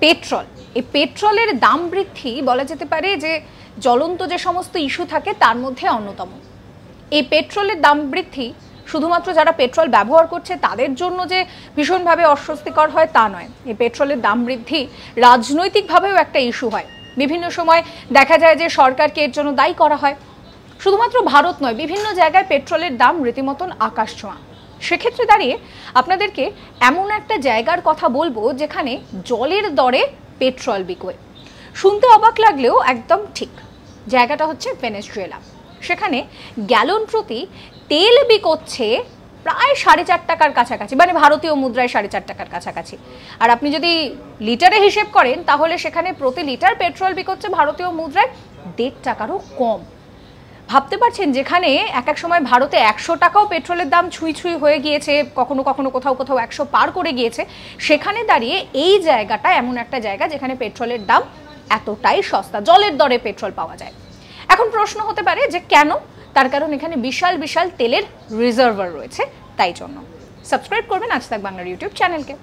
Petrol, এই পেট্রোলের দাম বৃদ্ধি বলা যেতে পারে যে জ্বলন্ত যে সমস্ত ইস্যু থাকে তার মধ্যে অন্যতম। এই পেট্রোলের দাম বৃদ্ধি শুধুমাত্র যারা পেট্রোল ব্যবহার করছে তাদের জন্য যে ভীষণভাবে অস্বস্তিকর হয় তা নয়, এই পেট্রোলের দাম বৃদ্ধি রাজনৈতিকভাবেও একটা ইস্যু হয়। বিভিন্ন সময় দেখা যায় যে সরকারকে এর জন্য দায়ী করা হয়। শুধুমাত্র ভারত নয়, বিভিন্ন জায়গায় পেট্রোলের দাম রীতিমতন আকাশ ছোঁয়া। সেক্ষেত্রে দাঁড়িয়ে আপনাদেরকে এমন একটা জায়গার কথা বলবো যেখানে জলের দরে পেট্রোল বিকোয়। শুনতে অবাক লাগলেও একদম ঠিক। জায়গাটা হচ্ছে ভেনেজুয়েলা। সেখানে গ্যালন প্রতি তেল বিকোচ্ছে প্রায় 4.5 টাকার কাছাকাছি, মানে ভারতীয় মুদ্রায় 4.5 টাকার কাছাকাছি। আর আপনি যদি লিটারে হিসেব করেন তাহলে সেখানে প্রতি লিটার পেট্রোল বিকোচ্ছে ভারতীয় মুদ্রায় 1.5 টাকারও কম। ভাবতে পারছেন, যেখানে এক এক সময় ভারতে 100 টাকাও পেট্রোলের দাম ছুঁই ছুঁই হয়ে গিয়েছে, কখনো কখনো কোথাও কোথাও 100 পার করে গিয়েছে, সেখানে দাঁড়িয়ে এই জায়গাটা এমন একটা জায়গা যেখানে পেট্রোলের দাম এতটাই সস্তা, জলের দরে পেট্রোল পাওয়া যায়। এখন প্রশ্ন হতে পারে যে কেন? তার কারণ এখানে বিশাল বিশাল তেলের রিজার্ভার রয়েছে, তাই জন্য। সাবস্ক্রাইব করবেন আজ তাক বাংলার ইউটিউব চ্যানেলকে।